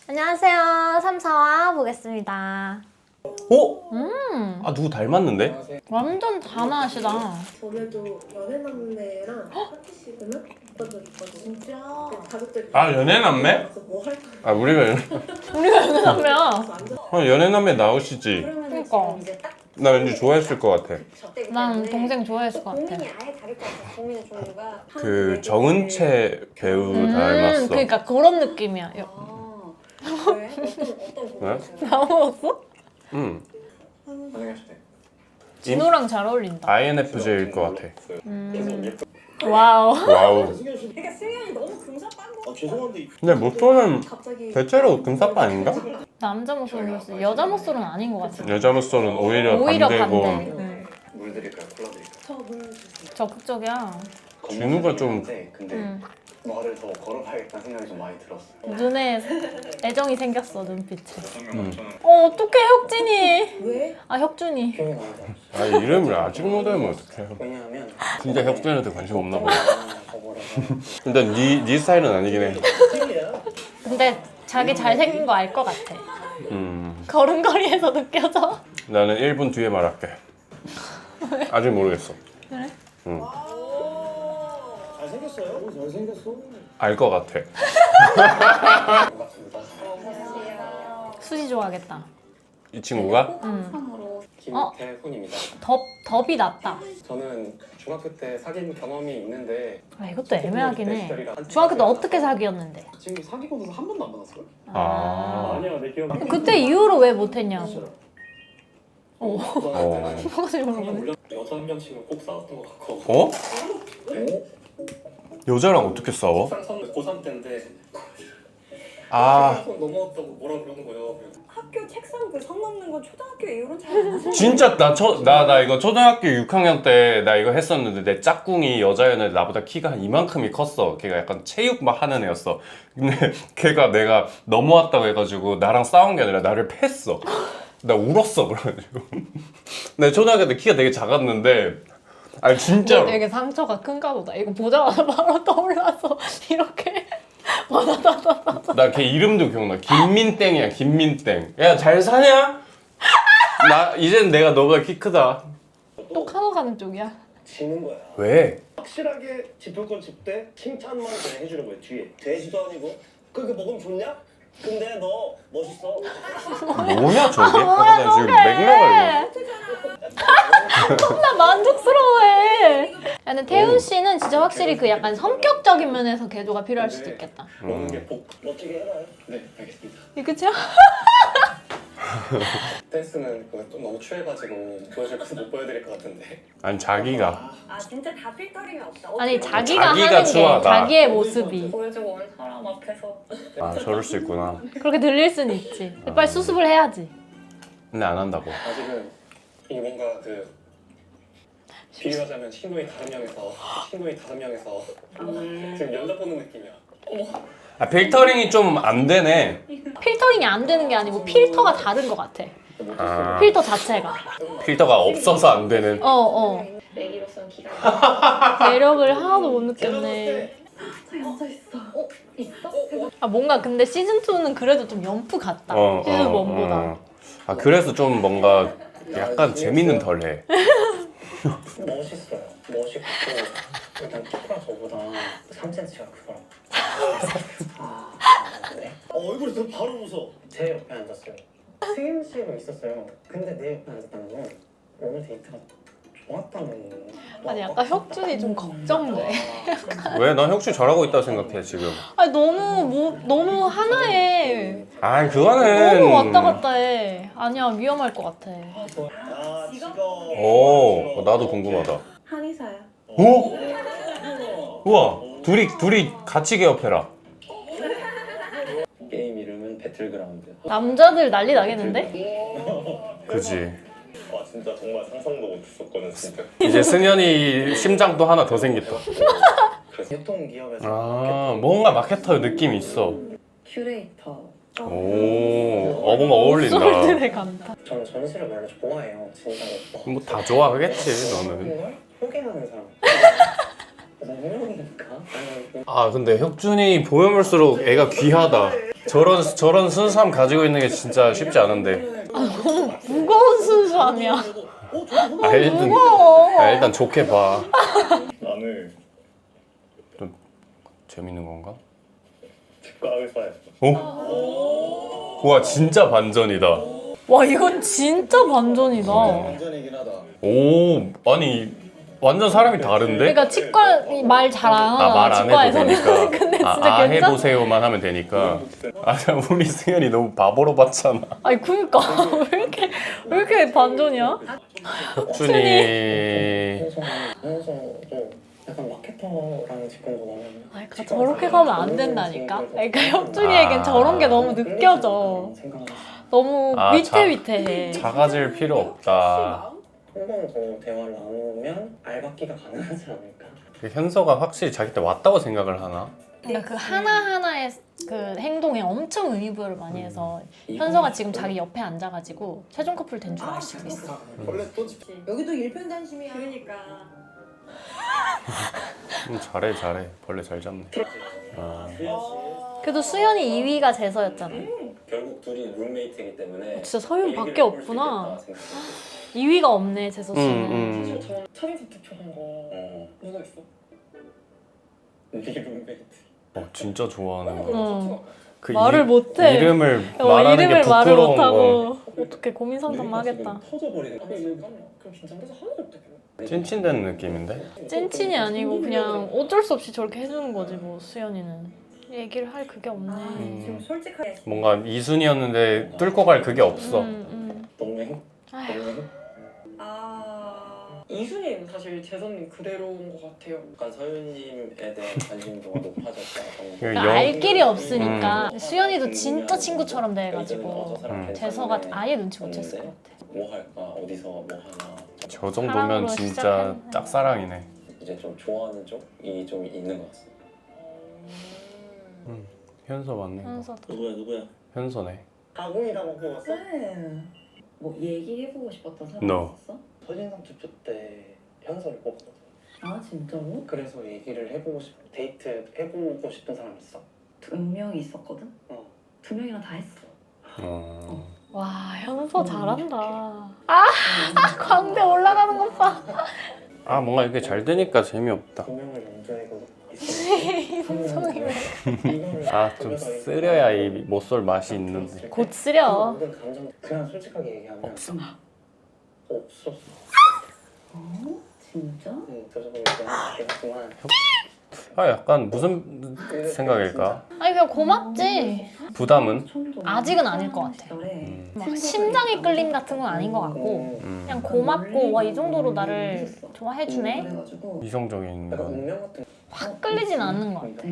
안녕하세요. 3, 4화 보겠습니다. 어? 아 누구 닮았는데? 완전 단아하시다. 전에도 연애남매랑 파티시그널 오빠들 있거든. 진짜? 가족들 아 연애남매? 가서 뭐 할까? 아 우리가 우리가 연애남매야. 연애남매 나오시지? 그러니까. 나 왠지 좋아했을 것 같아. 난 동생 좋아했을 것 같아. 고민이 아예 다를 것 같아. 고민의 종류가 그 정은채 배우 닮았어. 그러니까 그런 느낌이야. 왜? 어떤 왜? 고민이 다 먹었어? 응. 진호랑 잘 어울린다. INFJ일 것 같아. 와우. 와우. 그러니까 승현이 너무 금사빠인 거. 죄송한데 근데 목소리는 갑자기 대체로 금사빠 아닌가? 남자 목소리였어. 여자 목소리는 아닌 것 같아. 여자로서는 오히려 반대고 반대. 응. 물 드릴까요? 콜라 드릴까요? 저물 주세요. 적극적이야. 진우가 좀- 근데 응. 말을 더 걸어봐야겠다는 생각이 좀 많이 들었어요. 눈에 애정이 생겼어, 눈빛에. 음. 어떡해, 혁진이. 왜? 아, 혁준이. 기억이 나요. 아 이름을 아직 못 알면 어떡해. 왜냐하면 진짜 혁준한테 관심 없나 보네. 저거라서 근데 네 스타일은 아니긴 해. 근데 자기 잘생긴 거 알 것 같아. 음. 걸음걸이에서 느껴져. 나는 1분 뒤에 말할게. 아직 모르겠어. 그래? 응. 잘생겼어요? 잘생겼어. 알 것 같아. 반갑습니다. 수지 좋아하겠다. 이 친구가? 응. 김태훈입니다. 덥이 낫다. 저는 중학교 때 사귄 경험이 있는데 아, 이것도 애매하긴 해. 중학교 때 어떻게 사귀었는데? 지금 사귀고 나서 한 번도 안 만났어요? 아. 아니야 내 기억. 그때 이후로 왜 못했냐고. 오. 어. 그것을 물어보네. 여자 한 명씩은 꼭 싸웠던 것 같고. 어? 네? 여자랑 어떻게 싸워? 고3 때인데 아 고3 넘어왔다고 뭐라 그러는 거예요. 학교 책상 그 선 넘는 건 초등학교 이후로는 잘안 하죠. 진짜 나 이거 초등학교 6학년 때 나 이거 했었는데 내 짝꿍이 여자였는데 나보다 키가 한 이만큼이 컸어. 걔가 약간 체육 막 하는 애였어. 근데 걔가 내가 넘어왔다고 해가지고 나랑 싸운 게 아니라 나를 팼어. 나 울었어 그래가지고. 내 초등학교 때 키가 되게 작았는데 아니 진짜로. 되게 상처가 큰가 보다. 이거 보자마자 바로 떠올라서 이렇게 와다다다다. 나 걔 이름도 기억나. 김민땡이야, 김민땡. 야, 잘 사냐? 나, 이젠 내가 너가 키 크다. 또 카노 가는 쪽이야. 지는 거야. 왜? 확실하게 짚을 건 짚되 칭찬만 그냥 해주는 거예요. 뒤에 돼지도 아니고 그렇게 먹으면 좋냐? 근데 너 멋있어. 뭐냐, 저게? 아, 나 지금 맥락을. 나 만족스러워해. 근데 태훈 씨는 진짜 확실히 그 약간 성격적인 면에서 개조가 필요할 수도 있겠다. 먹는 게 복. 멋지게 해봐요. 네, 알겠습니다. 이 끝이야? 댄스는 그거 좀 너무 추해가지고 못 보여드릴 것 같은데. 아니, 자기가. 아 진짜 다 필터링이 없다. 아니 자기가 자기가 하는 게 추하다. 자기의 모습이 보여주고 온 사람 앞에서 아, 저럴 수 있구나. 그렇게 들릴 수는 있지. 빨리 수습을 해야지. 근데 안 한다고. 아직은 이게 뭔가 그 비교하자면 신호이 5명에서 지금 면접 보는 느낌이야. 아, 필터링이 좀 안 되네. 필터링이 안 되는 게 아니고 필터가 다른 것 같아. 아, 필터 자체가. 필터가 없어서 안 되는. 어. 내기로서는 기가 매력을 하나도 못 느꼈네. 있어. 있어? 아 뭔가 근데 시즌 2는 그래도 좀 연프 같다. 시즌 1보다. 아, 그래서 좀 뭔가 약간 재밌는 덜해. 멋있어요. 멋있고 일단 키가 저보다 3cm가 크더라고. 네? 얼굴이 또 바로 웃어. 제 옆에 앉았어요. 승임 씨가 있었어요. 근데 내 옆에 앉았다는 건 오늘 데이트가 좋았다는. 아니 약간 혁준이 좀 걱정돼. 왜? 난 혁신 잘하고 있다고 생각해, 지금. 아니 너무 하나에 아, 그거는. 너무 왔다 갔다 해. 아니야 위험할 것 같아. 아 직업. 오, 나도 궁금하다. 한의사야. 오? 우와, 둘이 같이 개업해라. 게임 이름은 배틀그라운드. 남자들 난리 나겠는데? 그지. 와 진짜 정말 상상도 못했었거든 진짜. 이제 승현이 심장도 하나 더 생겼다. 그래서 유통기업에서 아, 뭔가 마케터 느낌이 있어. 큐레이터. 오, 뭔가 어울린다. 솔들의 감탄. 저는 전시를 원래 좋아해요 진짜로. 뭐 다 좋아하겠지, 너는. 걸 소개하는 사람. 너무 행복인가? 아, 근데 혁준이 보면 볼수록 애가 귀하다. 저런 순수함 가지고 있는 게 진짜 쉽지 않은데. 무거운 순수함이야. 일단 좋게 봐. 나는 좀 재밌는 건가? 치과 의사였어. 어? 와 진짜 반전이다. 와 이건 진짜 반전이다. 완전이긴 하다. 오 아니 완전 사람이 다른데? 그러니까 치과 말 잘 안 하잖아. 말 안 해도 치과에서는. 되니까. 근데 진짜 괜찮아. 해보세요만 하면 되니까. 우리 승현이 너무 바보로 봤잖아. 아니 그니까 왜 이렇게 반전이야? 혁준이 하면서도 약간 마케터라는 직군도 너무. 아니 그러니까 저렇게 가면 안 된다니까. 그러니까 혁준이에겐 저런 게 너무 느껴져. 너무 위태위태해. 작아질 필요 없다. 한 번 더 대화를 나누면 알바끼가 가능하지 않을까? 현서가 확실히 자기 때 왔다고 생각을 하나? 그러니까 그 하나하나의 그 행동에 엄청 의미부여를 많이 해서 현서가 지금 자기 옆에 앉아가지고 최종 커플 된 줄 알 수도 있어. 원래 또 여기도 일편단심이야. 그러니까. 잘해. 벌레 잘 잡네. 아. 그래도 수현이 2위가 재서였잖아. 결국 둘이 룸메이트이기 때문에 진짜 서윤밖에 없구나. 2위가 없네 재서 씨는. 사실 저 첫인상 투표한 거 누가 있어? 네 룸메이트. 진짜 좋아하는 거. 어. 그 말을 못해. 이름을 야, 말하는 게 이름을 말을 부끄러운 거. 못하고 어떻게 고민 상담 하겠다. 터져버리는 거. 그럼 긴장돼서 하나도 못해. 찐친되는 느낌인데? 찐친이 아니고 그냥 어쩔 수 없이 저렇게 해주는 거지 뭐 수연이는. 얘기를 할 그게 없네. 지금 솔직하게. 뭔가 2순위였는데 뚫고 갈 그게 없어. 동맹? 아휴. 동맹? 이순이는 사실 재선님 그대로인 것 같아요. 약간 서윤님에 대한 관심도가 높아졌다. 그러니까 알 길이 없으니까 수연이도 진짜 친구처럼 돼가지고 재서가 아예 눈치 못 챘을 것 같아. 뭐 할까? 어디서 뭐 하나? 저 정도면 사랑으로 진짜 시작했네. 짝사랑이네. 이제 좀 좋아하는 쪽이 좀 있는 것 같습니다. 현서 맞네. 현서도. 누구야? 현서네. 가공이라고 뽑았어? 뭐 얘기해보고 싶었던 사람 No. 있었어? 첫인상 투표 때 현서를 뽑았거든. 아 진짜로? 그래서 얘기를 해보고 데이트 해보고 싶은 사람 있어? 2명이 있었거든? 어. 2명이랑 다 했어. 와 현서 잘한다. 아 광대 올라가는 것 봐. 뭔가 이렇게 잘 되니까 재미없다. 2명을 염두에고 인성이 왜? 좀 쓰려야 이 못쏠 맛이 있는데. 곧 쓰려. 모든 감정 그냥 솔직하게 얘기하면 없어. 없었어. 진짜? 응, 들어보니까 했지만 약간 무슨 생각일까? 아니 그냥 고맙지. 부담은? 아직은 아닐 것 같아. 막 심장의 끌림 같은 건 아닌 것 같고 그냥 고맙고 와 이 정도로 나를 좋아해주네. 그래가지고 이성적인 약간 건. 운명 같은 확 끌리진 않는 것 같아.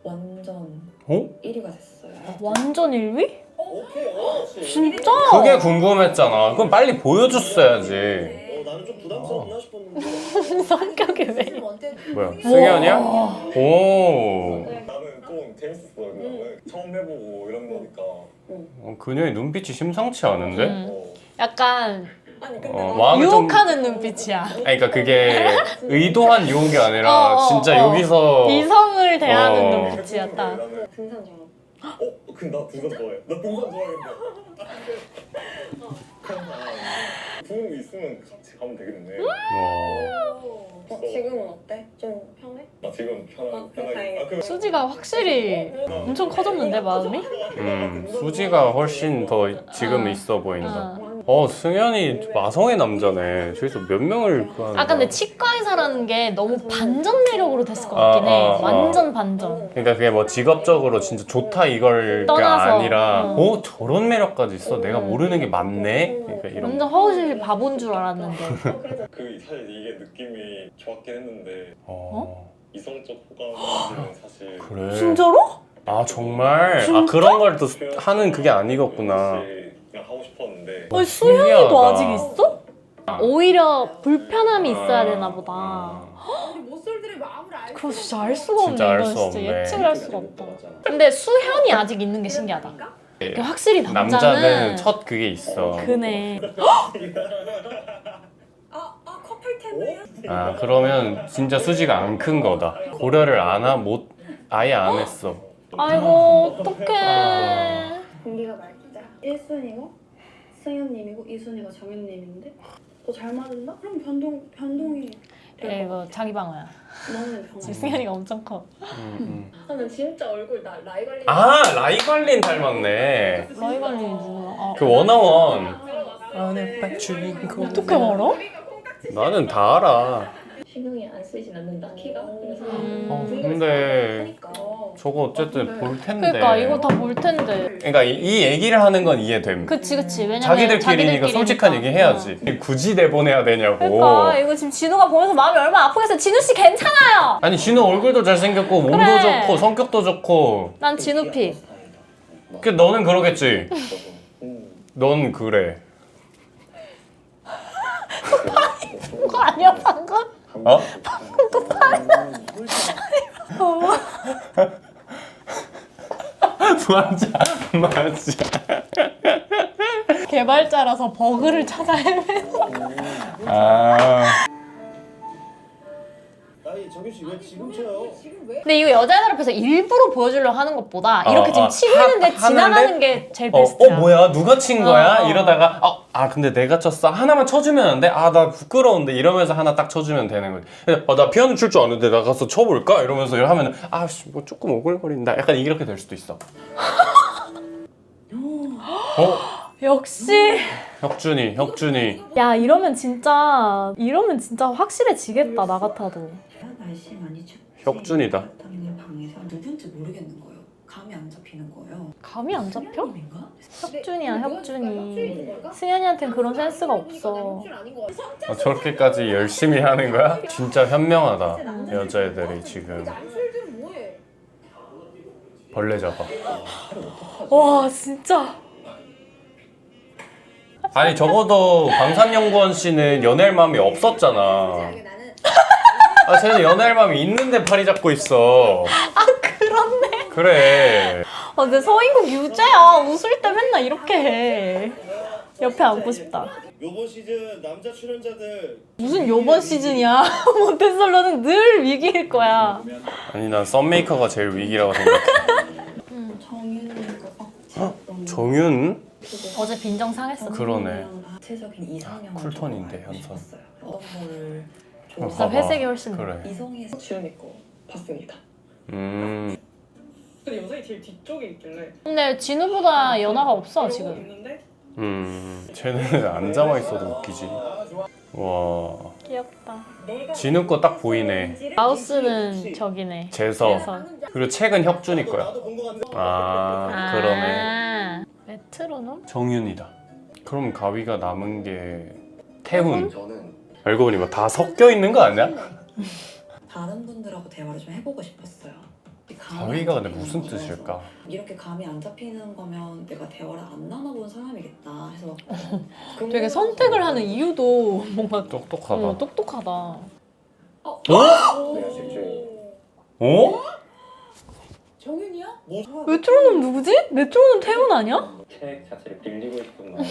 완전 어? 1위가 됐어요. 완전 1위? 오케이. 진짜? 그게 궁금했잖아. 그럼 빨리 보여줬어야지. 나는 좀 부담스럽나 싶었는데 성격이 왜? 뭐야? 승현이야? 오. 나는 좀 재밌었어. 나는 처음 해보고 이런 거니까. 그녀의 눈빛이 심상치 않은데? 약간 아니 근데 마음이 좀. 유혹하는 눈빛이야. 그러니까 그게 의도한 유혹이 아니라 진짜 여기서 이성을 대하는 어. 눈빛이었다. 나는 등산 좋아. 근데 나 등산 좋아해. 나 등산 좋아하는데. 부모님 있으면 같이 가면 되겠네. 지금은 어때? 좀 편해? 나 지금 편하게. 다행이다. 수지가 확실히 엄청 커졌는데 마음이? 수지가 훨씬 더 지금 있어 보인다. 승현이 마성의 남자네. 저기서 몇 명을 구하는 아 근데 치과 의사라는 게 너무 반전 매력으로 됐을 것 같긴 해. 완전 반전. 그러니까 그게 뭐 직업적으로 진짜 좋다 이걸 게 떠나서. 아니라 저런 매력까지 있어? 내가 모르는 게 많네? 그러니까 이런 완전 허우실 바본 줄 알았는데. 그 사실 이게 느낌이 좋았긴 했는데 어? 이성적 호감은 사실 그래. 진짜로? 정말? 그런 걸 또 하는 그게 아니겠구나. 그냥 하고 싶었는데 아니 수현이도 신기하다. 아직 있어? 오히려 불편함이 있어야 되나 보다. 우리 모쏠들의 마음을 알고 그거 진짜 알 수가 없네. 진짜 알 이건 수 진짜 없네. 예측을 할 수가 없다. 근데 수현이 아직 있는 게 신기하다. 이게 확실히 남자는 첫 그게 있어. 그네. 커플템이야? 그러면 진짜 수지가 안 큰 거다. 고려를 아예 안 했어. 아이고 어떡해. 공기가 맑자. 1순위가 승현님이고 2순위가 정현님인데 너 잘 맞은다? 그럼 변동이 야, 이거 자기 방어야. 너는 병원. 승현이가 엄청 커. 나 진짜 얼굴 라이 관리. 아 라이관린 닮았네. 라이관리 누구야? 그 원어원. 어떻게 알아? 나는 다 알아. 신경이 안 쓰이진 않는다 키가. 그래서 근데 저거 어쨌든 볼 텐데. 그러니까 이거 다 볼 텐데. 그러니까 이 얘기를 하는 건 이해됨. 그치. 왜냐면 자기들끼리니까 솔직한 얘기 해야지. 굳이 내보내야 되냐고. 그러니까 이거 지금 진우가 보면서 마음이 얼마나 아프겠어. 진우 씨 괜찮아요. 아니 진우 얼굴도 잘생겼고 몸도 그래. 좋고 성격도 좋고. 난 진우 피. 그 너는 그러겠지. 넌 그래. 그거 아니야 방금? 어? 맞아. 개발자라서 버그를 찾아 헤매서. 아. 아니 정규 씨 왜 지금 쳐요? 근데 이거 여자애들 앞에서 일부러 보여주려고 하는 것보다 이렇게 지금 치고 있는데 지나가는 하는데? 게 제일 베스트야. 뭐야 누가 친 거야? 어. 이러다가 근데 내가 쳤어. 하나만 쳐주면 안 돼? 나 부끄러운데 이러면서 하나 딱 쳐주면 되는 거지. 나 피아노 칠 줄 아는데 나가서 쳐볼까? 이러면서 하면은 뭐 조금 오글거린다. 약간 이렇게 될 수도 있어. 역시. 혁준이. 야 이러면 진짜 확실해지겠다 나 같아도. 날씨 많이 춥지. 혁준이다. 그렇다면 방에서 누군지 모르겠는 거예요. 감이 안 잡히는 거예요. 감이 안 잡혀? 인가? 혁준이야 혁준이. 승현이한텐 그런 센스가 없어. 저렇게까지 열심히 하는 거야? 진짜 현명하다. 여자애들이 지금 벌레 잡아. 와 진짜. 아니 적어도 방탄연구원 씨는 연애할 마음이 없었잖아. 쟤는 연애할 마음이 있는데 팔이 잡고 있어. 그렇네. 그래. 근데 서인국 유재야. 웃을 때 맨날 이렇게 해. 옆에 앉고 싶다. 요번 시즌 남자 출연자들 무슨 요번 시즌이야. 몬테솔로는 늘 위기일 거야. 아니 난 썸메이커가 제일 위기라고 생각해. 정윤이가 정윤? 어제 빈정 상했어. 그러네. 구체적인 이상형 쿨톤인데, 현선. 어떤 거를 진짜 회색이 훨씬 그래. 이성에서 지훈이 거 봤습니다. 음. 근데 영상이 제일 뒤쪽에 있길래 근데 진우보다 연하가 없어 그러고 지금. 있는데 쟤는 앉아만 있어도 웃기지. 와. 귀엽다. 진우 거 딱 보이네. 마우스는 저기네. 재서. 재선. 그리고 책은 혁준이 거야. 나도 본 거 같은데. 그러네. 메트로놈? 정윤이다. 그럼 가위가 남은 게 태훈. 저는 알고 보니 다 섞여 있는 거 아니야? 다른 분들하고 대화를 좀 해보고 싶었어요. 가위가 근데 무슨 뜻일까? 이렇게 감이 안 잡히는 거면 내가 대화를 안 나눠본 사람이겠다 해서 되게 선택을 하는 이유도 뭔가 똑똑하다. 똑똑하다. 내가 실제 어? 정윤이야? 메트로놈 누구지? 메트로놈 태훈 아니야? 책 자체를 빌리고 싶은 마음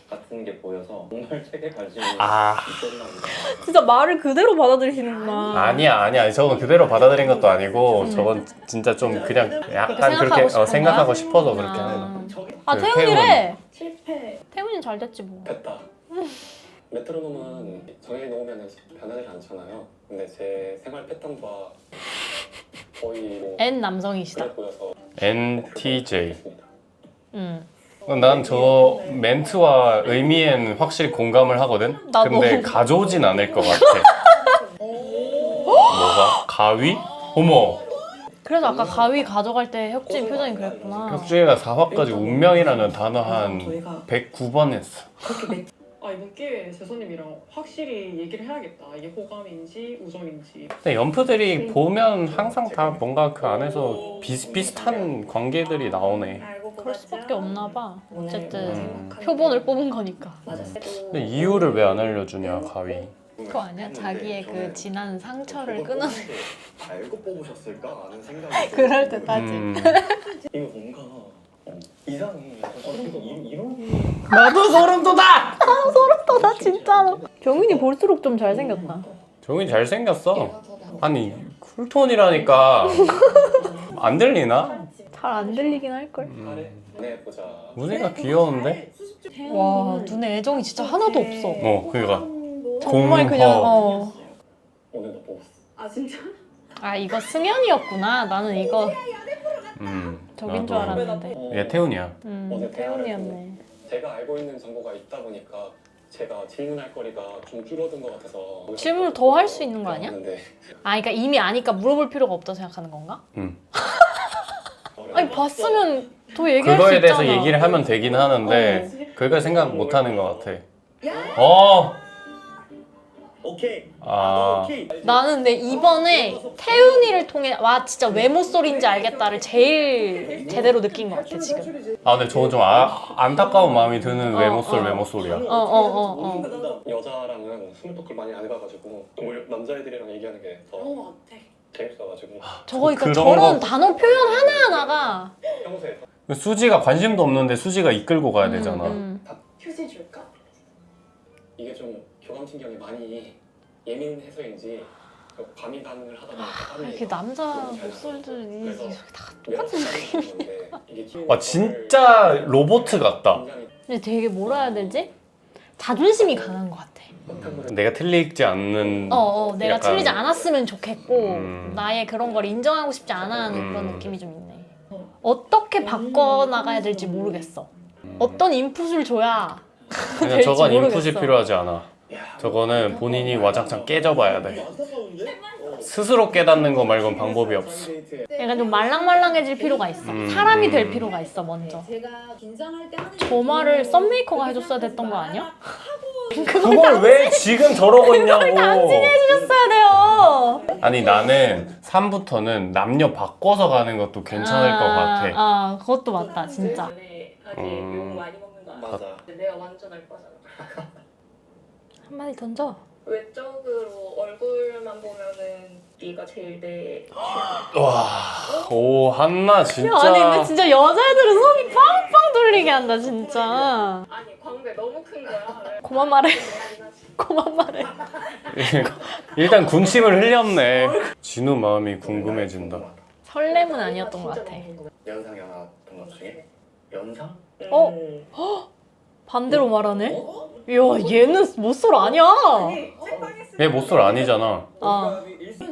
같은 게 보여서 정말 책에 관심이 아. 있었나 보다. 진짜 말을 그대로 받아들이시는구나. 아니야. 저건 그대로 받아들인 것도 아니고 저건 진짜 좀 그냥 약간 그렇게 생각하고 싶어서 그렇게 하는 거. 아 그 태훈이래. 실패. 태훈이 잘 됐지 뭐. 됐다. 메트로놈은 정해 놓으면 변하지 않잖아요. 근데 제 생활 패턴과 거의 뭐 N 남성이시다. 그래 보여서 NTJ. 응. 난 저 멘트와 의미엔 확실히 공감을 하거든? 나도. 근데 가져오진 않을 것 같아. 뭐가? 가위? 어머! 그래서 아까 가위 가져갈 때 혁진 표정이 그랬구나. 혁준이가 4화까지 운명이라는 단어 한 109번 했어. 이번 기회에 재선님이랑 확실히 얘기를 해야겠다. 이게 호감인지 우정인지. 근데 연프들이 보면 항상 다 뭔가 그 안에서 비슷비슷한 관계들이 나오네. 그럴 수밖에 없나 봐. 어쨌든 음. 표본을 뽑은 거니까. 근데 이유를 왜 안 알려주냐, 가위. 그거 아니야? 자기의 그 지난 상처를 끊어내. 알고 뽑으셨을까 하는 생각이 그럴 듯하지. 이거 뭔가 이상해. 이런 나도 소름 돋아! 나 진짜로. 경윤이 볼수록 좀 잘생겼다. 정이 잘생겼어. 아니 쿨톤이라니까 안 들리나? 잘 안 들리긴 할걸. 네 보자. 문희가 귀여운데? 와 눈에 애정이 진짜 하나도 없어. 그니까 정말 그냥 오늘도 뽑았어. 아 진짜? 아 이거 승현이었구나. 나는 이거 저긴 줄 나도. 알았는데. 얘 태훈이야. 오늘 태훈이었네. 제가 알고 있는 정보가 있다 보니까 제가 질문할 거리가 좀 줄어든 것 같아서 질문을 더 할 수 있는 거 아니야? 근데 아 그러니까 이미 아니까 물어볼 필요가 없다고 생각하는 건가? 응. 아니 봤으면 더 얘기할 수 그거에 있잖아. 대해서 얘기를 하면 되긴 하는데 그걸 생각 못 하는 것 같아. 오케이. 오케이. 나는 근데 이번에 태훈이를 통해 와 진짜 외모 소리인지 알겠다를 제일 제대로 느낀 것 같아 지금. 근데 저거 좀 안타까운 마음이 드는 외모 소리야. 여자랑은 스몰 토크를 많이 안 해봐가지고 오히려 남자애들이랑 얘기하는 게 더 같아. 재밌어가지고 저거 그러니까 그런 저런 거- 단어 표현 하나하나가 평소에 수지가 관심도 없는데 수지가 이끌고 가야 되잖아. 휴지 줄까? 이게 좀 교감신경이 많이 예민해서인지 감히 반응을 하다 보니까 이렇게 남자 목소리들이 그래서 다 똑같은 건데 이게 와 진짜 로봇 같다. 굉장히 근데 되게 뭐라 해야 되지? 자존심이 강한 것 같아. 내가 틀리지 않는. 내가 약간- 틀리지 않았으면 좋겠고 나의 그런 걸 인정하고 싶지 않아 하는 그런 음. 느낌이 좀 있네. 어떻게 바꿔나가야 될지 모르겠어. 어떤 인풋을 줘야 그냥 될지 저건 인풋이 모르겠어. 필요하지 않아. 저거는 본인이 와장창 깨져봐야 돼. 안타까운데? 스스로 깨닫는 거 말곤 방법이 없어. 약간 좀 말랑말랑해질 필요가 있어. 사람이 될 필요가 있어 먼저. 제가 긴장할 때 하는 저 말을 썸메이커가 해줬어야 됐던 거 아니야? 그걸 왜 지금 저러고 있냐고. 해줬어야 돼요. 아니 나는 3부터는 남녀 바꿔서 가는 것도 괜찮을 것 같아. 그것도 맞다 진짜. 아직 욕 많이 먹는 거 알아? 맞아. 내가 완전 알 거잖아. 한마디 던져. 외적으로 얼굴만 보면은 네가 제일 내 오 한나 진짜. 아니 근데 진짜 여자애들은 속이 팡팡 돌리게 한다 진짜. 아니 광배 너무 큰 거야. 그만 말해. 그만 말해. 일단 군침을 흘렸네. 진우 마음이 궁금해진다. 설렘은 아니었던 것 같아. 연상이 하나 동갑 중에 연상? 반대로 말하네? 이야 얘는 못쏠 아니야. 얘 못쏠 아니잖아.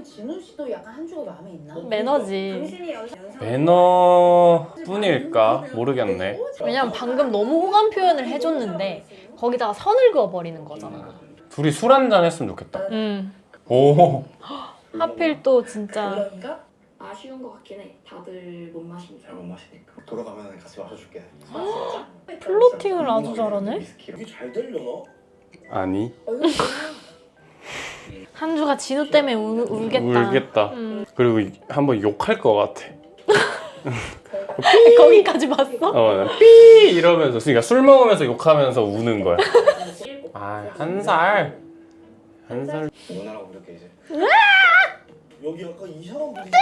진우 씨도 약간 한주가 마음에 있나? 매너지. 당신이 연상 매너뿐일까? 모르겠네. 왜냐면 방금 너무 호감 표현을 해줬는데 거기다가 선을 그어버리는 거잖아. 둘이 술 한잔 했으면 좋겠다. 오. 하필 또 진짜 그런가? 아쉬운 거 같긴 해. 다들 못 마신다. 잘 못 마시니까. 돌아가면 같이 마셔줄게. 플로팅을 아주 잘하네. 이게 잘 되려나? 아니. 한주가 진우 때문에 울겠다. 울겠다. 그리고 한번 욕할 것 같아. 거기까지 봤어? 삐 이러면서 그러니까 술 먹으면서 욕하면서 우는 거야. 한 살. 누나랑 이렇게 이제 여기 약간 이상한 분위기가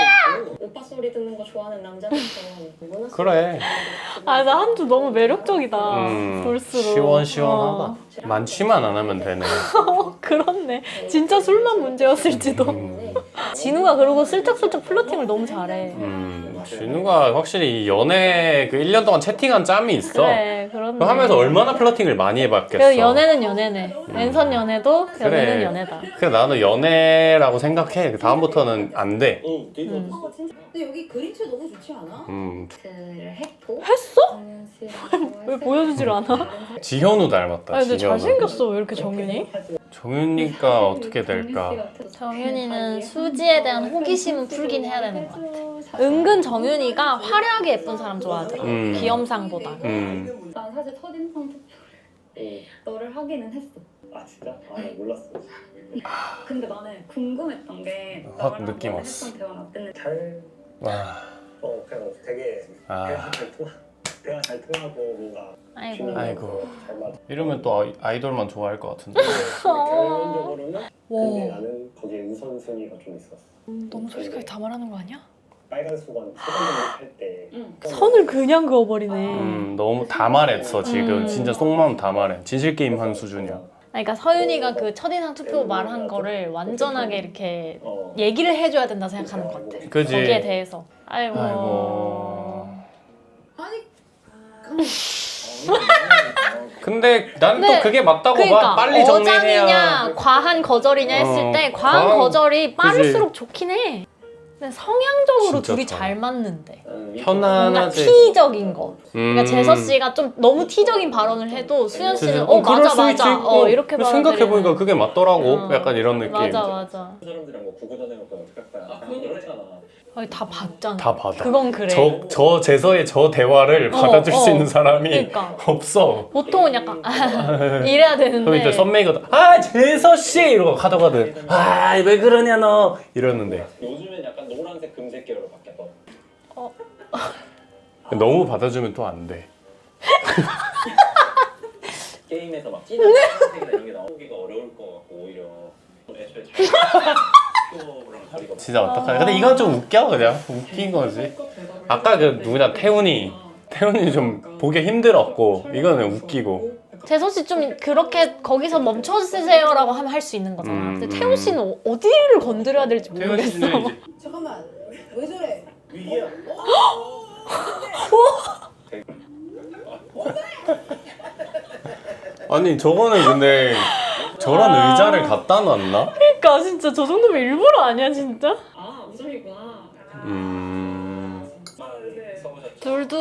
있어. 오빠 소리 듣는 거 좋아하는 남자들처럼 누구나 그래. 나 한주 너무 매력적이다. 볼수록. 시원시원하다. 많지만 안 하면 되네. 그렇네. 진짜 술만 문제였을지도. 진우가 그리고 슬쩍슬쩍 플러팅을 너무 잘해. 진우가 확실히 이 연애 그 1년 동안 채팅한 짬이 있어. 그래, 그렇네. 그거 하면서 얼마나 플러팅을 많이 해봤겠어. 그래도 연애는 연애네. 왼선 연애도 연애는 연애다. 그래 나는 연애라고 생각해. 다음부터는 안 돼. 응, 데이트 진짜. 근데 여기 그림체 너무 좋지 않아? 를 했고 했어? 왜 보여주질 않아? 지현우 닮았다. 아니 근데 지현우. 잘생겼어 왜 이렇게 정윤이? 정윤이가 어떻게 될까? 정윤이는 수지에 대한 호기심은 풀긴 해야 되는 것 같아. 은근 정윤이가 화려하게 예쁜 사람 좋아하더라. 귀염상보다. 난 사실 첫인상 투표를 너를 하기는 했어. 아 진짜? 아 몰랐어. 근데 나는 궁금했던 게 확 너랑 느낌 너랑 왔어. 했던 대화는 어땠는지. 와. 그냥 되게 대화 잘 통하고 뭔가 아이고. 아이고. 잘 맞아. 이러면 또 아이돌만 좋아할 것 같은데. 결론적으로는 근데 와. 나는 거기에 우선순위가 좀 있었어. 너무 솔직하게 다 말하는 거 아니야? 빨간 수건 수건을 할때 선을 그냥 그어버리네. 너무 다 말했어 지금. 진짜 속마음 다 말해. 진실 게임 한 수준이야. 그러니까 서윤이가 그 첫인상 투표 말한 거를 완전하게 이렇게 얘기를 해줘야 된다 생각하는 것 같아. 그지? 거기에 대해서. 아이고. 아니 근데 난 근데 또 그게 맞다고 그러니까 봐. 빨리 정리해야. 어장이냐 과한 거절이냐 했을 때 과한 거절이 빠를수록 좋긴 해. 근데 성향적으로 진짜 둘이 잘. 잘 맞는데 뭔가 편안하지. T적인 거. 그러니까 제서 음. 씨가 좀 너무 T적인 발언을 해도 수현 씨는 그럴 맞아 수 있지. 맞아 이렇게 생각해보니까 그게 맞더라고. 어. 약간 이런 느낌. 맞아 사람들이랑 뭐 구구단해놓고 어떡할 거야. 그렇잖아. 아니, 다 봤잖아. 다 받아. 그건 그래. 저 재서의 저 대화를 받아줄 수 있는 사람이 그러니까. 없어. 보통은 약간 이래야 그럼 되는데 이제 선배이거든. 아 재서 씨 이러고 하다가든 아 왜 그러냐 너 이러는데 요즘엔 약간 노란색 금색 계열로 바뀌어서. 너무 받아주면 또 안 돼. 게임에서 막 진한 색이나 이런 게 나오기가 어려울 것 같고 오히려 애초에 잘 표랑 다리가 진짜 어떡하냐. 근데 이건 좀 웃겨 그냥. 웃긴 거지. 아까 그 누구냐 태훈이 좀 보기 힘들었고 이거는 웃기고. 재서 씨 좀 그렇게 거기서 멈춰주세요라고 하면 할 수 있는 거잖아. 근데 태훈 씨는 어디를 건드려야 될지 태훈 모르겠어. 씨는 이제 잠깐만 왜 저래? 위기야. 아니 저거는 근데 저런 의자를 갖다 놨나? 그러니까 진짜 저 정도면 일부러 아니야 진짜? 아 우정이구나. 둘도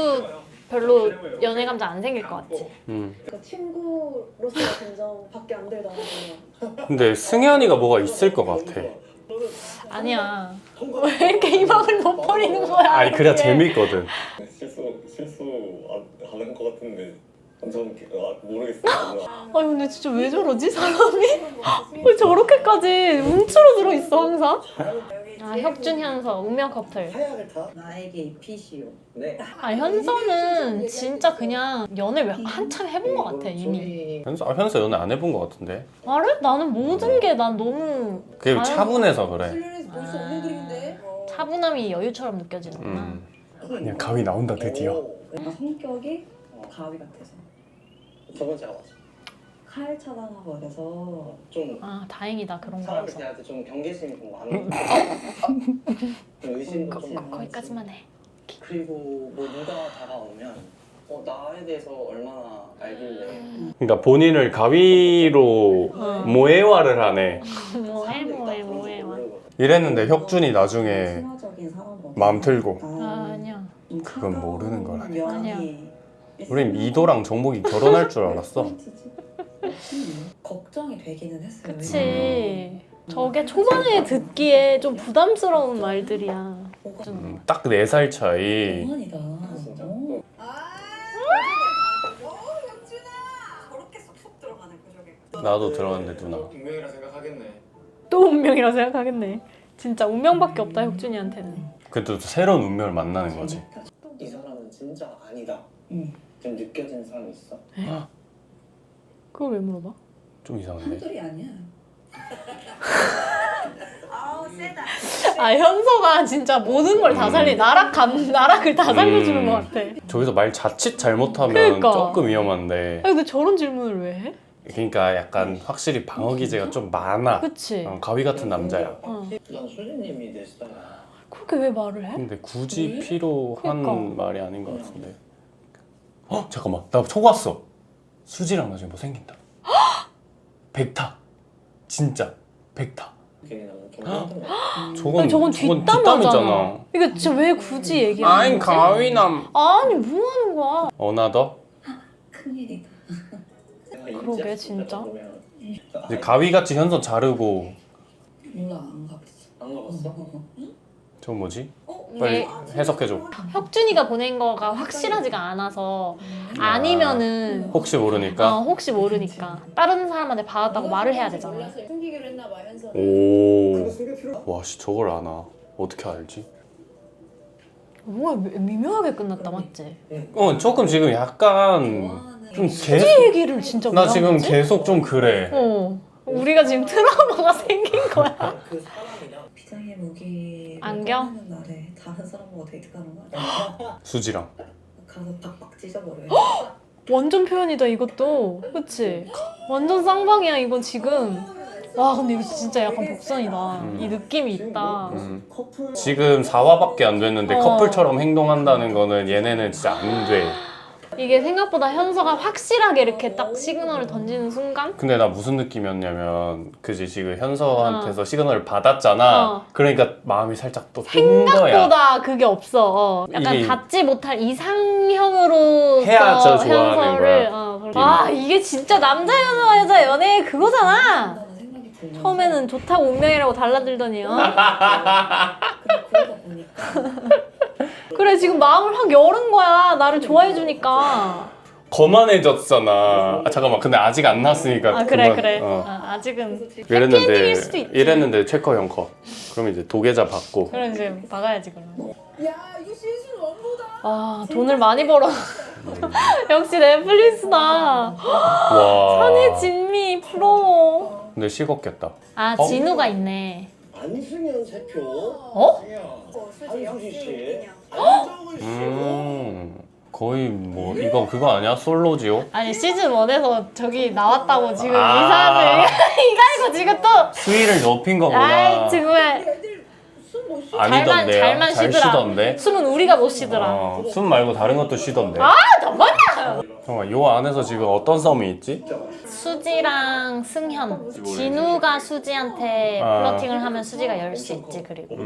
별로 연애 감정 안 생길 것 같지. 그러니까 친구로서의 감정밖에 안 들더라고요. 근데 승현이가 뭐가 있을 것 같아. 아니야. 왜 이렇게 희망을 못 버리는 거야? 아니 그래야 이게. 재밌거든. 실수 하는 것 같은데 전 모르겠어요. 아니 근데 진짜 왜 저러지 사람이? 왜 저렇게까지 움츠러 들어 있어 항상? 아 혁준 현서 운명 커플. 하약을 타? 나에게 빛이요. 네. 아 현서는 진짜 그냥 연애 한참 해본 것 같아 이미. 현서 연애 안 해본 것 같은데. 말해? 나는 모든 게 난 너무 그게 잘- 차분해서 그래. 훈련에서 볼 수 없는 그림인데. 차분함이 여유처럼 느껴지는구나. 그냥 가위 나온다 드디어. 성격이 가위 같아서 저번 제가 봤어. 칼 차단하고 이래서 좀 아 다행이다 그런 사람을 거라서. 대할 때 좀 경계심이 좀 많은. 좀 의심도 좀 많고. 거기까지만 해. 그리고 뭐 누가 다가오면 나에 대해서 얼마나 알길래. 그러니까 본인을 가위로 모해화를 하네. 뭐해. 이랬는데 혁준이 나중에 친화적인 사람보다 마음 틀고. 아 아니야. 좀 그건 차가운 모르는 거라네. 면이 아니야. 우린 이도랑 정복이 결혼할 줄 알았어. 포인트지. 걱정이 되기는 했어요. 그치. 저게 초반에 듣기에 좀 부담스러운 말들이야. 좀. 딱 4살 차이. 영원이다. 진짜? 저렇게 쏙쏙 들어가네 그저게. 나도 들어갔는데 누나. 운명이라 생각하겠네. 또 운명이라 생각하겠네. 진짜 운명밖에 없다 혁준이한테는. 그래도 새로운 운명을 만나는 거지. 이 사람은 진짜 아니다. 응. 좀 느껴지는 사람이 있어. 그걸 왜 물어봐? 좀 이상한데. 한둘이 아니야. 아우 세다. 아 현서가 진짜 모든 걸 다 살리 나락을 다 살려주는 것 같아. 저기서 말 자칫 잘못하면 그러니까. 조금 위험한데. 아니 근데 저런 질문을 왜 해? 그러니까 약간 확실히 방어 기제가 좀 많아. 그치? 가위 같은 남자야. 난 수진님이 내 스타일이야. 그렇게 왜 말을 해? 근데 굳이 필요한 그러니까. 말이 아닌 것 같은데. 잠깐만 나 속았어. 수지랑 나중에 뭐 생긴다. 백타. 진짜 백타. 괜히 나는 좀 힘든 거 같아. 저건 저건 뒷담화잖아. 뒷담이잖아. 이거 진짜 왜 굳이 얘기하는 아인 거지? 가위남. 아니 뭐 하는 거야? 어나더? 큰일이다. 그러게, 진짜. 이제 가위같이 현선 자르고. 몰라 안 가봤어. 안 가봤어? 저 뭐지? 네. 빨리 해석해줘. 혁준이가 보낸 거가 확실하지가 않아서 아니면은 혹시 모르니까. 혹시 모르니까 다른 사람한테 받았다고 말을 해야 되잖아. 몰라서 숨기기로 했나 봐 현서. 오. 숨길 필요 와, 씨, 저걸 아나. 어떻게 알지? 뭔가 미묘하게 끝났다 맞지? 조금 지금 약간 좋아하는 좀 수지 계속. 얘기를 진짜 나 왜 지금 하지? 계속 좀 그래. 우리가 지금 트라우마가 생긴 거야. 그 사람이랑 비장의 무기 안경? 꺼내는 날에 다른 사람하고 데이트 가는 거 아니야? 수지랑. 가서 박박 찢어버려. 완전 표현이다 이것도. 그치? 완전 쌍방이야 이건 지금. 와 근데 이거 진짜 약간 복선이다. 이 느낌이 있다. 지금 4화밖에 안 됐는데 어. 커플처럼 행동한다는 거는 얘네는 진짜 안 돼. 이게 생각보다 현서가 확실하게 이렇게 딱 시그널을 던지는 순간 근데 나 무슨 느낌이었냐면 그지 지금 현서한테서 시그널을 받았잖아. 어. 그러니까 마음이 살짝 또 뜬 거야. 생각보다 그게 없어. 약간 이게- 닿지 못할 이상형으로 해야죠, 좋아하는 현서를 아 이게 진짜 남자 여자 연애의 그거잖아. 라는 생각이 들면서 처음에는 좋다고 운명이라고 달라들더니 근데 그러다 보니까 그래 지금 마음을 확 열은 거야. 나를 좋아해 주니까. 거만해졌잖아. 아, 잠깐만 근데 아직 안 났으니까 아 그래 그만- 그래. 어. 아직은 이랬는데 수도 있지. 이랬는데 최커 형커. 그럼 이제 도계자 받고. 그럼 이제 막아야지 그럼. 야 이거 시즌 1보다 아 돈을 많이 벌어. 역시 넷플릭스다. 와. 산의 진미 프로. 근데 식었겠다. 아 어? 진우가 있네. 안승현 세표. 어? 한수지 씨. 안정을 씨. 거의 뭐 이거 그거 아니야? 솔로지요? 아니 시즌 1에서 저기 나왔다고 지금 아. 이사를 이거 지금 또. 수위를 높인 거구나. 아이 지금 애들 숨못 쉬. 아니던데요? 잘만 잘 쉬더라. 쉬던데? 숨은 우리가 못 쉬더라. 어, 숨 말고 다른 것도 쉬던데. 아 정말? 잠깐만 요 안에서 지금 어떤 썸이 있지? 수지랑 승현. 진우가 수지한테 아. 플러팅을 하면 수지가 열 수 있지 그리고.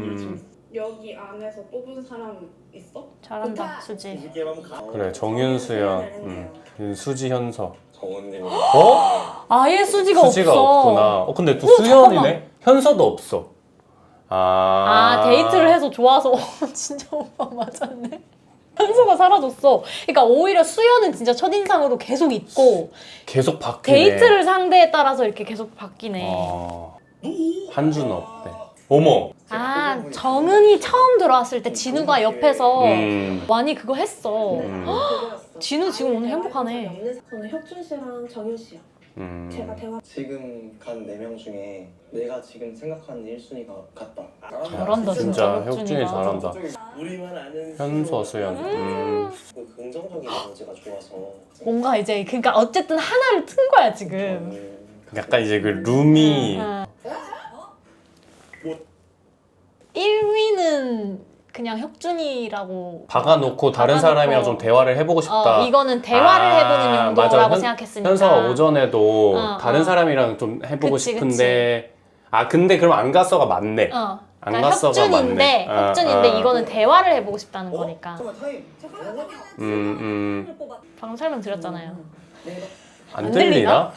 여기 안에서 뽑은 사람 있어? 잘한다 수지. 이게만 가. 그래 정윤수연, 수지 현서. 정원님이 어? 아예 수지가 수지가 없어. 없구나. 근데 또 오, 수연이네. 잠깐만. 현서도 없어. 아 데이트를 해서 좋아서 진짜 오빠 맞았네. 현수가 사라졌어. 그러니까 오히려 수연은 진짜 첫인상으로 계속 있고 계속 바뀌네. 데이트를 상대에 따라서 이렇게 계속 바뀌네. 한주는 어때? 어머. 아 정은이 처음 들어왔을 때 진우가 옆에서 음. 많이 그거 했어. 진우 지금 오늘 행복하네. 저는 혁준 씨랑 정윤 씨요. 제가 대화 지금 간 4명 중에 내가 지금 생각하는 1순위가 같다. 잘한다 진짜 진짜 혁준이 잘한다. 우리만 아는 현서 수연. 그 긍정적인 에너지가 좋아서 뭔가 이제 그러니까 어쨌든 하나를 튼 거야 지금. 약간 이제 그 룸이 1위는 그냥 혁준이라고 박아놓고 다른 박아놓고. 사람이랑 좀 대화를 해보고 싶다. 이거는 대화를 해보는 용도라고 맞아. 생각했으니까. 현서가 오전에도 다른 다른 사람이랑 좀 해보고 그치, 싶은데 아 근데 그럼 안 갔어가 맞네. 안 그러니까 갔어가 혁준인데 맞네. 혁준인데 이거는 대화를 해보고 싶다는 거니까. 방금 설명 드렸잖아요. 안 안 들리나?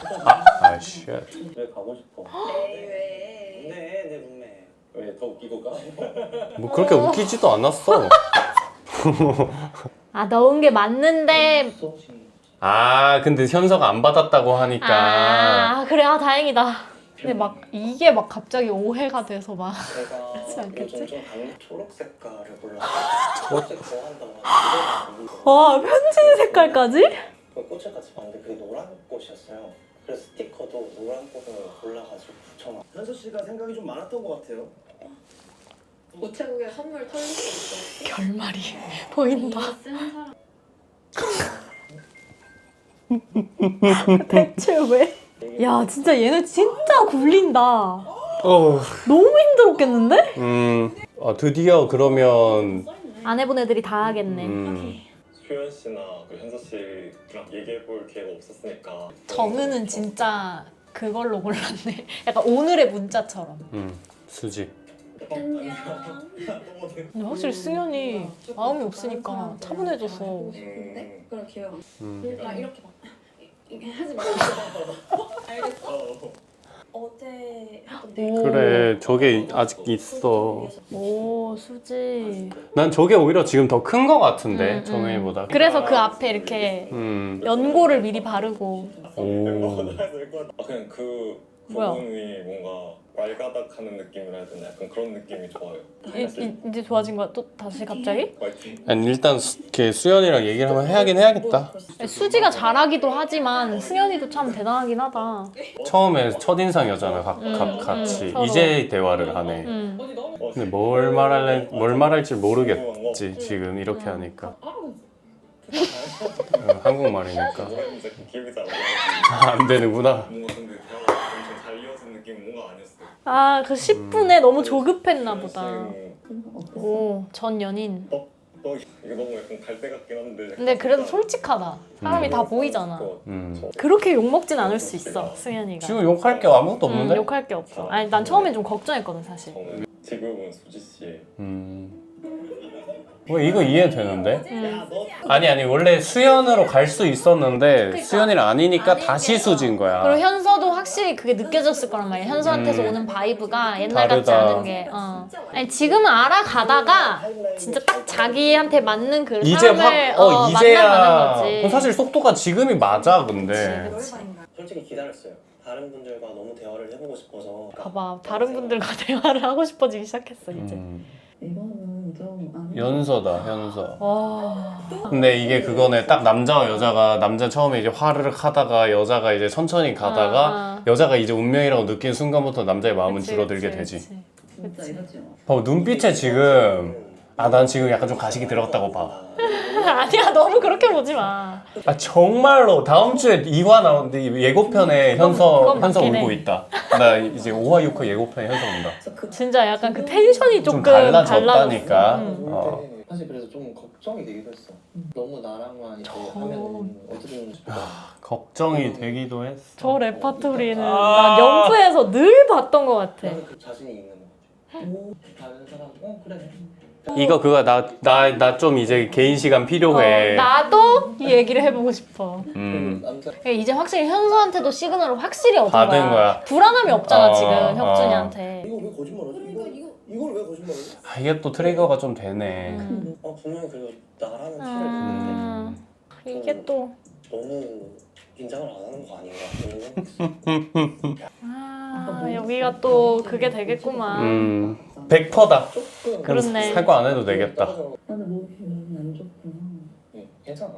아씨. 집에 가고 싶어. 내 룸메 왜 더 웃기고 가? 뭐 그렇게 웃기지도 않았어. 아 넣은 게 맞는데. 아 근데 현서가 안 받았다고 하니까. 아 그래 다행이다. 근데 막 이게 막 갑자기 오해가 돼서 막. 제가 그렇지 않겠지? 요즘 좀 초록 색깔을 골라서 초록색 좋아한다고 와 편지 색깔까지? 그 꽃을 같이 봤는데 그게 노란 꽃이었어요. 그래서 스티커도 노란 꽃을 골라가지고 붙여놨. 현서 씨가 생각이 좀 많았던 것 같아요. 우체국에 선물 털릴 수 있어. 결말이 보인다. 쓴 사람. 대체 왜? 야 진짜 얘는 진짜 굴린다. 어. 너무 힘들었겠는데? 드디어 그러면 안 해본 애들이 다 하겠네. 수현 씨나 그 현서 씨랑 얘기해 볼 기회가 없었으니까. 정은은 진짜 그걸로 골랐네. 약간 오늘의 문자처럼. 수지. 안녕. 근데 확실히 승현이 마음이 없으니까 차분해졌어. 근데 그런 기회가 없어. 음. 나 이렇게 막 이렇게 하지 말고. 알겠어? 어제 했던 오. 그래 저게 아직 있어. 오 수지. 난 저게 오히려 지금 더 큰 거 같은데 정혜보다. 그래서 그 앞에 이렇게 연고를 미리 바르고. 오. 그냥 그 뭐야? 부분이 뭔가 왈가닥하는 느낌이라 해야 되나? 약간 그런 느낌이 좋아요. 이제 좋아진 거야? 또 다시 갑자기? 화이팅. 아니, 일단 수연이랑 얘기를 한번 하긴 해야겠다. 수지가 잘하기도 하지만 승현이도 참 대단하긴 하다. 처음에 첫인상이었잖아 같이. 서로. 이제 대화를 하네. 근데 뭘 말할지 모르겠지 지금 이렇게 하니까. 한국말이니까 노래는 기억이 잘 안 나요. 안 되는구나. 뭔가 근데 대화가 엄청 잘 이어진 느낌, 뭔가 아, 그 10분에 너무 조급했나 보다. 오, 전 연인. 너 이거 너무 약간 갈대 같긴 한데. 근데 그래도 솔직하다. 사람이 다 보이잖아. 음. 그렇게 욕먹진 않을 수 있어, 승현이가. 지금 욕할 게 아무것도 없는데? 욕할 게 없어. 아니, 난 처음엔 좀 걱정했거든, 사실. 저는 지금은 수지 씨의 이거 이해되는데? 음. 아니 원래 수연으로 갈 수 있었는데 수연이랑 아니니까 다시 수진 거야. 그리고 현서도 확실히 그게 느껴졌을 거란 말이야. 현서한테서 오는 바이브가 옛날 같지 다르다. 않은 게. 아니, 지금은 알아가다가 진짜 딱 자기한테 맞는 그 이제 사람을 확 이제야 만나가는 거지. 그럼 사실 속도가 지금이 맞아 근데. 솔직히 기다렸어요. 다른 분들과 너무 대화를 해보고 싶어서. 봐봐, 다른 분들과 대화를 하고 싶어지기 시작했어 이제. 이거는 좀 연서다 현서. 와. 근데 이게 그거네. 딱 남자와 여자가 남자 처음에 이제 화르륵 하다가 여자가 이제 천천히 가다가 여자가 이제 운명이라고 느낀 순간부터 남자의 마음은 그치, 줄어들게 그치, 되지. 그치. 진짜 이러지 마. 봐봐 눈빛에 지금 난 지금 약간 좀 가식이 들어갔다고 봐. 아니야, 너무 그렇게 보지 마. 정말로 다음 주에 2화 나오는데 예고편에 현서 그건 맞긴 울고 해. 있다. 나 이제 5화 6화 예고편에 현서 운다. 진짜 약간 그 텐션이 좀 조금 달라졌다니까. 달라졌어. 사실 그래서 좀 걱정이 되기도 했어. 너무 나랑만 이제 하면 어떻게 걱정이 되기도 했어. 저 레파토리는 난 연프에서 늘 봤던 것 같아. 나는 그 자신이 있는 거 같아. 다른 사람 그래. 이거 그거 나 좀 이제 개인 시간 필요해. 나도 이 얘기를 해보고 싶어. 남자 이제 확실히 현수한테도 시그널을 확실히 얻은 받은 거야. 불안함이 없잖아 지금 어. 혁준이한테. 이거 왜 거짓말하지? 이걸 왜 거짓말하지? 이게 또 트리거가 좀 되네. 분명히 그리고 나라는 티를 냈는데 이게 또 너무 긴장을 안 하는 거 아닌가 그런 생각이 여기가 또 그게 되겠구만. 100%다. 조금 그렇네. 사고 안 해도 되겠다. 나는 몸이 별로 안 좋구나. 괜찮아.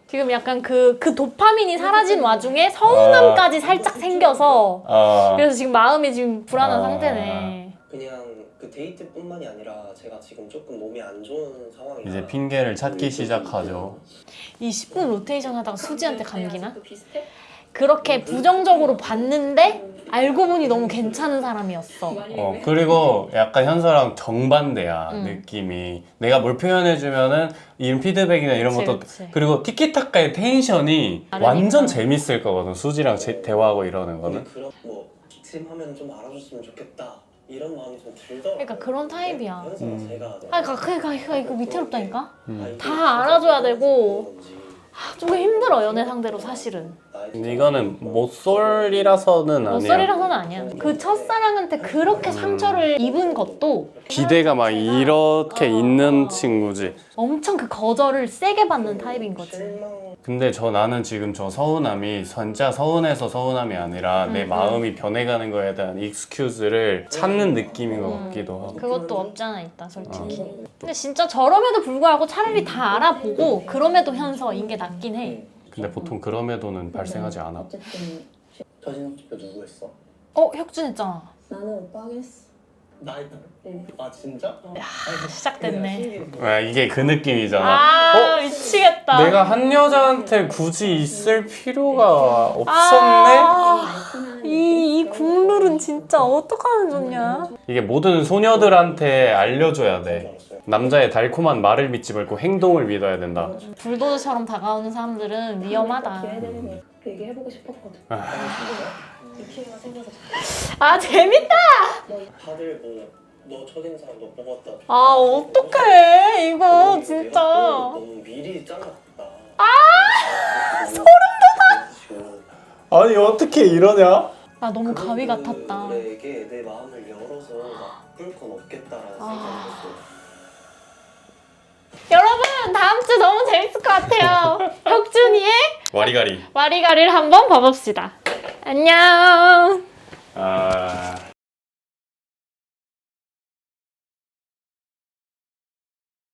지금 약간 그 도파민이 사라진 와중에 서운함까지 살짝 생겨서 그래서 지금 마음이 지금 불안한 상태네. 그냥 그 데이트뿐만이 아니라 제가 지금 조금 몸이 안 좋은 상황이라 이제 핑계를 찾기 시작하죠. 이 10분 로테이션 하다가 수지한테 감기나? 비슷해? 그렇게 부정적으로 봤는데 알고 보니 너무 괜찮은 사람이었어. 그리고 약간 현서랑 정반대야 느낌이. 내가 뭘 표현해주면은 이런 피드백이나 이런 그치, 것도 그치. 그리고 티키타카의 텐션이 다르니까. 완전 재밌을 거거든. 수지랑 대화하고 이러는 거는. 그런 뭐 기침하면 좀 알아줬으면 좋겠다 이런 마음이 좀 들더라고요. 그러니까 그런 타입이야. 현서가 제가 그러니까 이거 위태롭다니까? 이게 다 알아줘야 되고 건지 조금 힘들어 연애 상대로 사실은. 근데 이거는 모쏠이라서는 아니야. 못소리라서는 아니야. 그 첫사랑한테 그렇게 상처를 입은 것도 기대가 막 이렇게 있는 친구지. 엄청 그 거절을 세게 받는 타입인 거지. 근데 나는 지금 저 서운함이 진짜 서운해서 서운함이 아니라 내 마음이 변해가는 거에 대한 익스큐즈를 찾는 느낌인 것 같기도 하고. 그것도 없잖아 있다 솔직히. 근데 진짜 저럼에도 불구하고 차라리 다 알아보고 그럼에도 현서인 게 낫긴 해. 근데 보통 그럼에도는 발생하지 않아. 어쨌든 저진 투표 누구 했어? 혁준 했잖아. 나는 오빠가 했어. 나 했다고? 응. 아 진짜? 시작됐네. 이게 그 느낌이잖아. 미치겠다. 내가 한 여자한테 굳이 있을 필요가 없었네? 이 국룰은 진짜 어떡하면 좋냐? 이게 모든 소녀들한테 알려줘야 돼. 남자의 달콤한 말을 믿지 말고 행동을 믿어야 된다. 불도저처럼 다가오는 사람들은 위험하다. 기회 되면 얘기해보고 싶었거든. 이 기회가 생겨서 재밌다. 다들 너 첫인상 너 뽑았다. 어떡해 이거 진짜. 너무 미리 잘랐다. 소름 돋아. 아니 어떻게 이러냐? 나 너무 가위 같았다. 내게 내 마음을 열어서 나쁠 건 없겠다라는 생각이 들었어. 여러분 다음 주 너무 재밌을 것 같아요. 혁준이의 와리가리. 와리가리를 한번 봐봅시다. 안녕.